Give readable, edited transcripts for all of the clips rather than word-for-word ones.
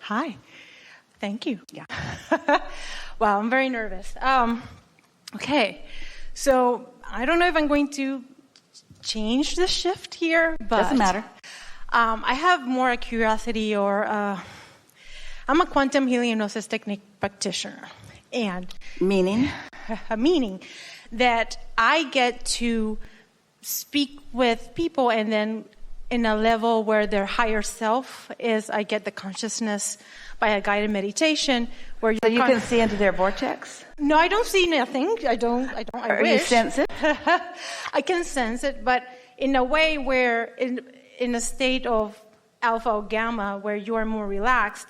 Hi. Thank you. Yeah. Wow, I'm very nervous. Okay. So I don't know if I'm going to change the shift here, but doesn't matter. I have more a curiosity, or I'm a quantum healing hypnosis technique practitioner, and Meaning that I get to speak with people, and then in a level where their higher self is, I get the consciousness by a guided meditation where you can see into their vortex? No, I don't see nothing. I wish. You sense it? I can sense it, but in a way where in a state of alpha or gamma where you are more relaxed,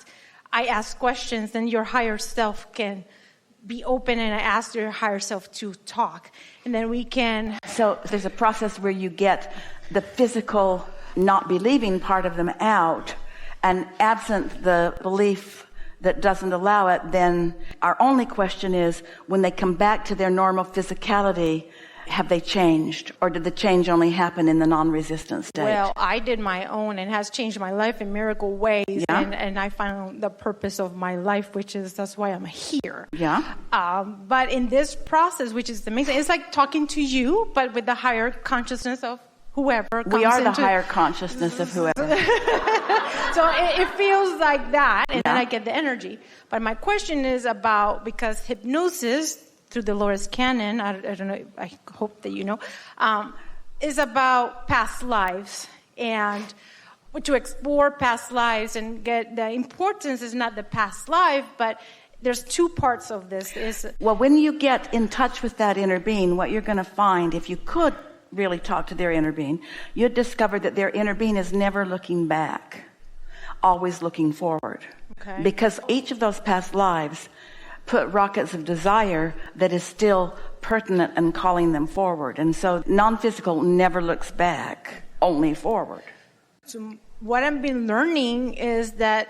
I ask questions and your higher self can be open, and I ask your higher self to talk. And then we can... So there's a process where you get the physical not believing part of them out, and absent the belief that doesn't allow it, then our only question is, when they come back to their normal physicality, have they changed, or did the change only happen in the non-resistant state? Well, I did my own, and has changed my life in miracle ways, Yeah. and I found the purpose of my life, which is, that's why I'm here. Yeah. But in this process, which is amazing, it's like talking to you, but with the higher consciousness of whoever comes We are the into... higher consciousness of whoever. So it feels like that, and then I get the energy. But my question is about, because hypnosis, through the Lotus Canon, I don't know, I hope that you know, is about past lives, and to explore past lives and get the importance is not the past life, but there's two parts of this. Well, when you get in touch with that inner being, what you're going to find, if you could really talk to their inner being, you'd discover that their inner being is never looking back, always looking forward. Okay. Because each of those past lives put rockets of desire that is still pertinent and calling them forward. And so non-physical never looks back, only forward. So what I've been learning is that,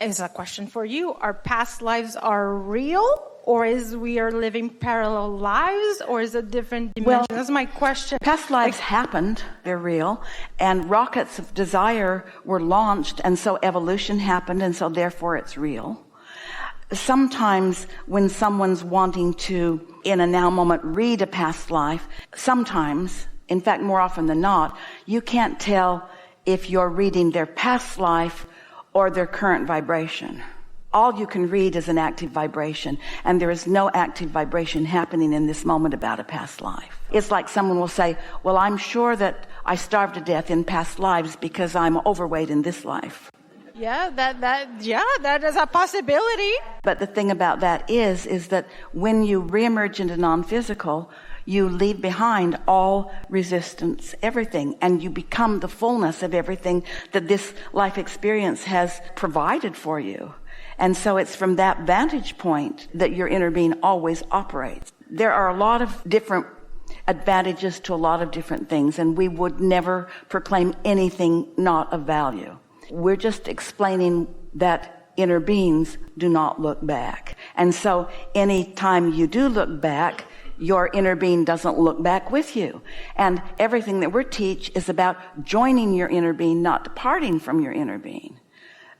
is a question for you, our past lives are real, or is we are living parallel lives, or is it different dimension? Well, that's my question. Past lives happened, they're real, and rockets of desire were launched, and so evolution happened, and so therefore it's real. Sometimes when someone's wanting to, in a now moment, read a past life, sometimes, in fact more often than not, you can't tell if you're reading their past life or their current vibration. All you can read is an active vibration, and there is no active vibration happening in this moment about a past life. It's like someone will say, well, I'm sure that I starved to death in past lives because I'm overweight in this life. Yeah, that is a possibility. But the thing about that is that when you reemerge into non-physical, you leave behind all resistance, everything, and you become the fullness of everything that this life experience has provided for you. And so it's from that vantage point that your inner being always operates. There are a lot of different advantages to a lot of different things, and we would never proclaim anything not of value. We're just explaining that inner beings do not look back. And so any time you do look back, your inner being doesn't look back with you. And everything that we teach is about joining your inner being, not departing from your inner being.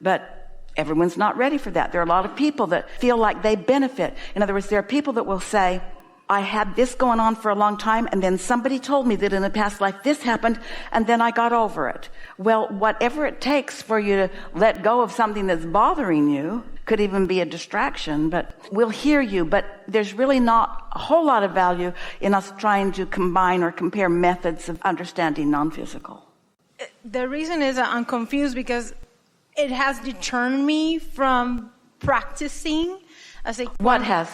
But everyone's not ready for that. There are a lot of people that feel like they benefit. In other words, there are people that will say, I had this going on for a long time, and then somebody told me that in a past life this happened, and then I got over it. Well, whatever it takes for you to let go of something that's bothering you, could even be a distraction, but we'll hear you. But there's really not a whole lot of value in us trying to combine or compare methods of understanding non-physical. The reason is I'm confused because it has deterred me from practicing. What has?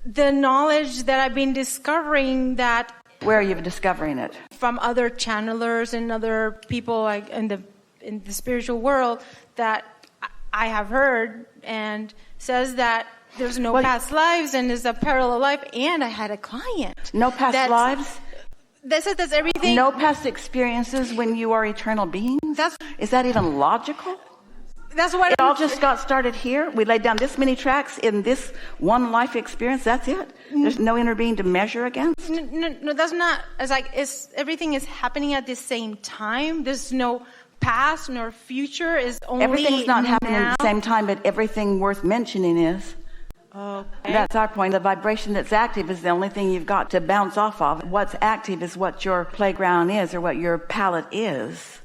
The knowledge that I've been discovering that... Where are you discovering it? From other channelers and other people like in the spiritual world that I have heard, and says that there's no past lives and there's a parallel life. And I had a client. No past lives? That's everything. No past experiences when you are eternal beings? Is that even logical? That's what it all just got started here. We laid down this many tracks in this one life experience. That's it. There's no inner being to measure against. No, that's not. It's like everything is happening at the same time. There's no past nor future. Is only everything's not happening now. at the same time, but everything worth mentioning is. Okay. That's our point. The vibration that's active is the only thing you've got to bounce off of. What's active is what your playground is, or what your palette is.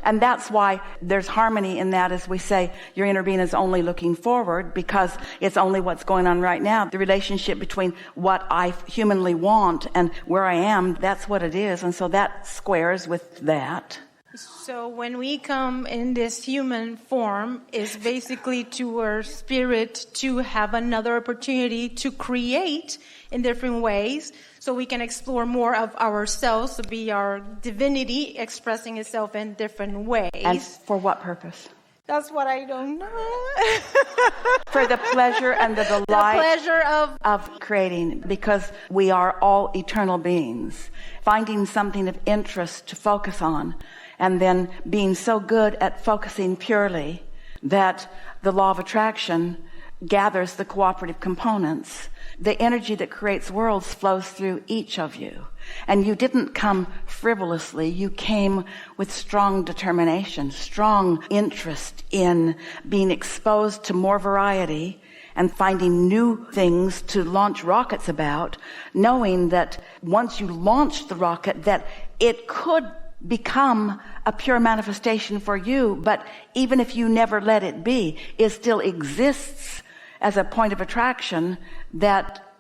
And that's why there's harmony in that, as we say, your inner being is only looking forward, because it's only what's going on right now. The relationship between what I humanly want and where I am, that's what it is. And so that squares with that. So when we come in this human form, is basically to our spirit to have another opportunity to create in different ways, so we can explore more of ourselves, to be our divinity expressing itself in different ways. And for what purpose? That's what I don't know. For the pleasure and the delight. The pleasure of creating, because we are all eternal beings. Finding something of interest to focus on, and then being so good at focusing purely that the law of attraction gathers the cooperative components. The energy that creates worlds flows through each of you. And you didn't come frivolously. You came with strong determination, strong interest in being exposed to more variety and finding new things to launch rockets about, knowing that once you launch the rocket, that it could become a pure manifestation for you, but even if you never let it be, it still exists as a point of attraction that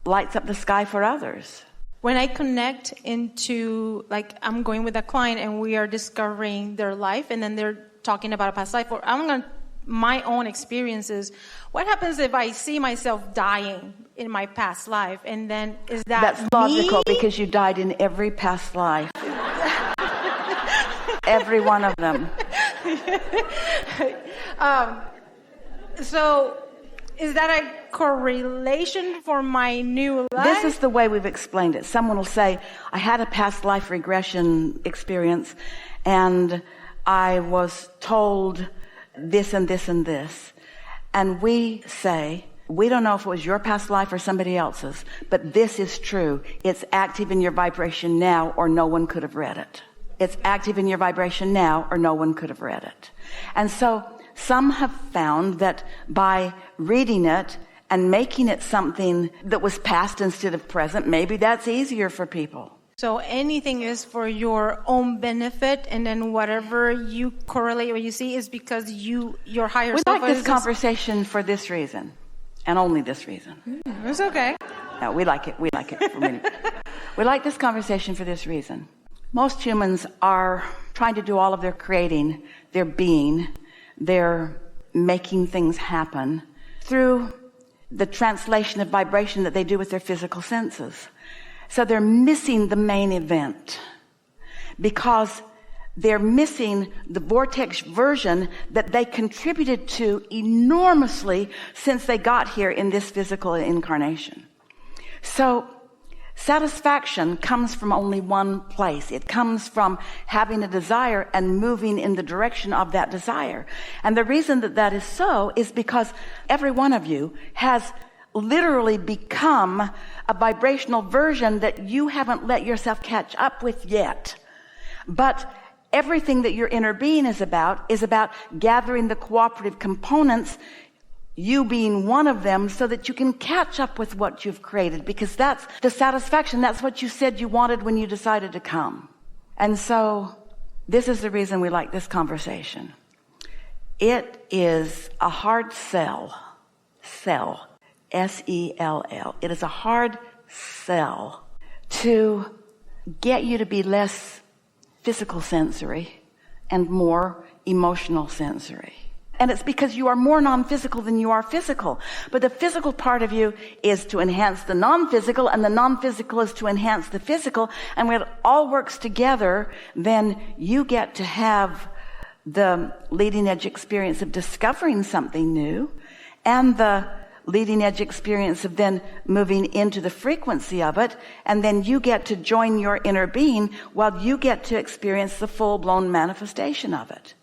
lights up the sky for others. When I connect into, like, I'm going with a client and we are discovering their life, and then they're talking about a past life, or I'm going to my own experiences. What happens if I see myself dying in my past life, and then is that That's logical, me? because you died in every past life. Every one of them. So is that a correlation for my new life? This is the way we've explained it. Someone will say, I had a past life regression experience, and I was told this and this and this. And we say, we don't know if it was your past life or somebody else's, but this is true. It's active in your vibration now, or no one could have read it. It's active in your vibration now, or no one could have read it. And so some have found that by reading it and making it something that was past instead of present, maybe that's easier for people. So anything is for your own benefit, and then whatever you correlate or you see is because your higher self. We like this conversation for this reason, and only this reason. It's okay. No, we like it. We like it for many. We like this conversation for this reason. Most humans are trying to do all of their creating, their being, their making things happen through the translation of vibration that they do with their physical senses. So they're missing the main event, because they're missing the vortex version that they contributed to enormously since they got here in this physical incarnation. So satisfaction comes from only one place. It comes from having a desire and moving in the direction of that desire. And the reason that that is so is because every one of you has literally become a vibrational version that you haven't let yourself catch up with yet. But everything that your inner being is about gathering the cooperative components, you being one of them, so that you can catch up with what you've created, because that's the satisfaction. That's what you said you wanted when you decided to come. And so this is the reason we like this conversation. It is a hard sell, S-E-L-L. It is a hard sell to get you to be less physical sensory and more emotional sensory. And it's because you are more non-physical than you are physical. But the physical part of you is to enhance the non-physical, and the non-physical is to enhance the physical. And when it all works together, then you get to have the leading edge experience of discovering something new, and the leading edge experience of then moving into the frequency of it, and then you get to join your inner being while you get to experience the full-blown manifestation of it.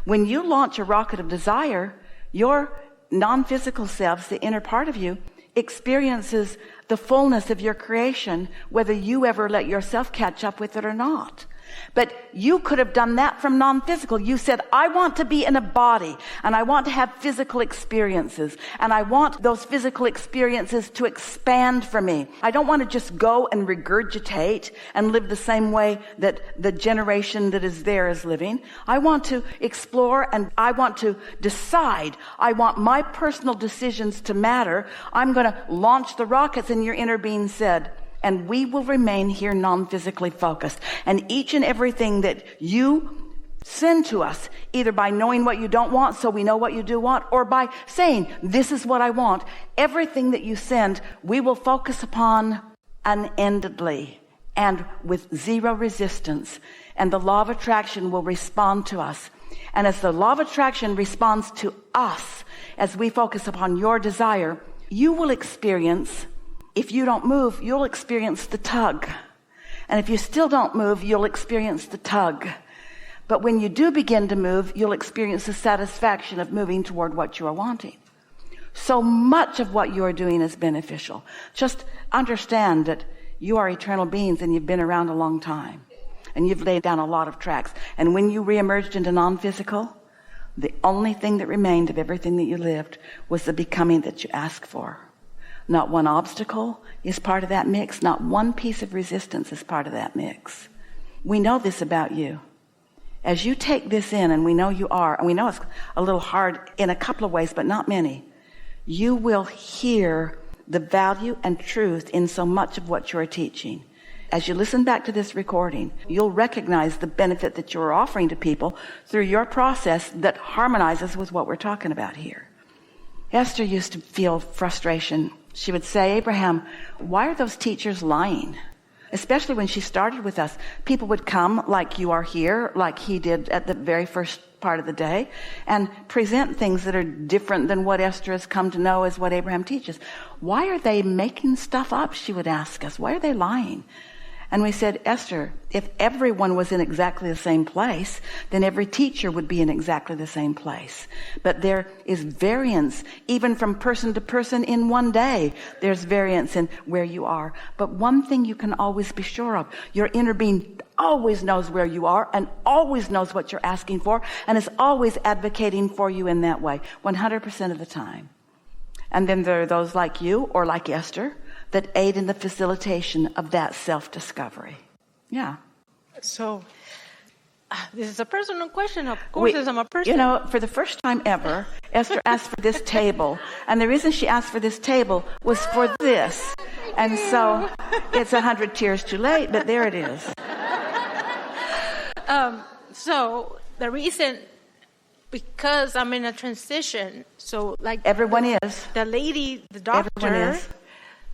When you launch a rocket of desire, your non-physical selves, the inner part of you, experiences the fullness of your creation, whether you ever let yourself catch up with it or not. But you could have done that from non-physical. You said, I want to be in a body and I want to have physical experiences and I want those physical experiences to expand for me. I don't want to just go and regurgitate and live the same way that the generation that is there is living. I want to explore and I want to decide. I want my personal decisions to matter. I'm going to launch the rockets. And your inner being said, and we will remain here non-physically focused. And each and everything that you send to us, either by knowing what you don't want so we know what you do want, or by saying, this is what I want, everything that you send, we will focus upon unendedly and with zero resistance. And the law of attraction will respond to us. And as the law of attraction responds to us, as we focus upon your desire, you will experience, if you don't move, you'll experience the tug. And if you still don't move, you'll experience the tug. But when you do begin to move, you'll experience the satisfaction of moving toward what you are wanting. So much of what you are doing is beneficial. Just understand that you are eternal beings and you've been around a long time. And you've laid down a lot of tracks. And when you reemerged into non-physical, the only thing that remained of everything that you lived was the becoming that you asked for. Not one obstacle is part of that mix. Not one piece of resistance is part of that mix. We know this about you. As you take this in, and we know you are, and we know it's a little hard in a couple of ways, but not many, you will hear the value and truth in so much of what you're teaching. As you listen back to this recording, you'll recognize the benefit that you're offering to people through your process that harmonizes with what we're talking about here. Esther used to feel frustration. She would say, Abraham, why are those teachers lying? Especially when she started with us. People would come like you are here, like he did at the very first part of the day, and present things that are different than what Esther has come to know as what Abraham teaches. Why are they making stuff up? She would ask us. Why are they lying? And we said, Esther, if everyone was in exactly the same place, then every teacher would be in exactly the same place. But there is variance, even from person to person in one day. There's variance in where you are. But one thing you can always be sure of, your inner being always knows where you are and always knows what you're asking for and is always advocating for you in that way, 100% of the time. And then there are those like you or like Esther that aid in the facilitation of that self-discovery. Yeah. So, this is a personal question. Of course, I'm a person. You know, for the first time ever, Esther asked for this table. And the reason she asked for this table was for this. And so, it's 100 tears too late, but there it is. So, the reason, because I'm in a transition, so like... Everyone is. The lady, the doctor... Everyone is.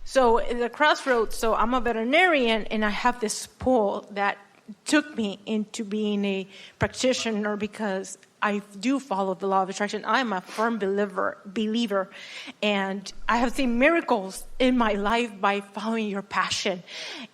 So in the crossroads, so I'm a veterinarian and I have this pull that took me into being a practitioner because I do follow the law of attraction. I'm a firm believer, and I have seen miracles in my life by following your passion,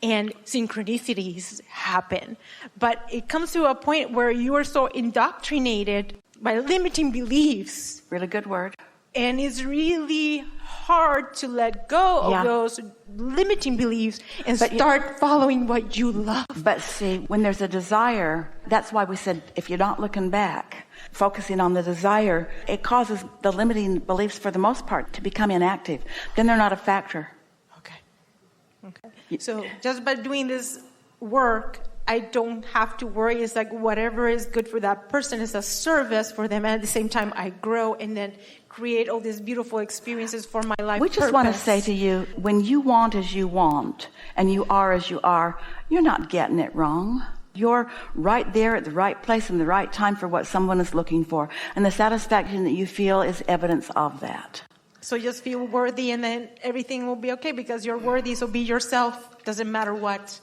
and synchronicities happen. But it comes to a point where you are so indoctrinated by limiting beliefs. Really good word. And it's really hard to let go of those limiting beliefs and start following what you love. But see, when there's a desire, that's why we said, if you're not looking back, focusing on the desire, it causes the limiting beliefs for the most part to become inactive. Then they're not a factor. Okay. So just by doing this work, I don't have to worry. It's like whatever is good for that person is a service for them. And at the same time, I grow and then create all these beautiful experiences for my life. We just want to say to you, when you want as you want and you are as you are, you're not getting it wrong. You're right there at the right place in the right time for what someone is looking for. And the satisfaction that you feel is evidence of that. So just feel worthy and then everything will be okay because you're worthy. So be yourself. Doesn't matter what.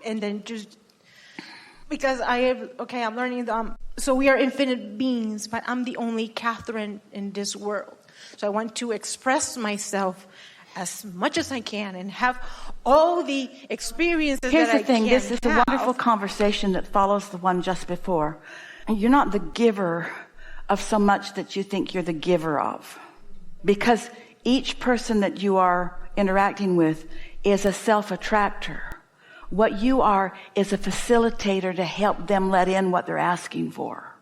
And then just... Because I'm learning, so we are infinite beings, but I'm the only Catherine in this world. So I want to express myself as much as I can and have all the experiences Here's that I can. Here's the thing, this is a wonderful conversation that follows the one just before. And you're not the giver of so much that you think you're the giver of. Because each person that you are interacting with is a self-attractor. What you are is a facilitator to help them let in what they're asking for.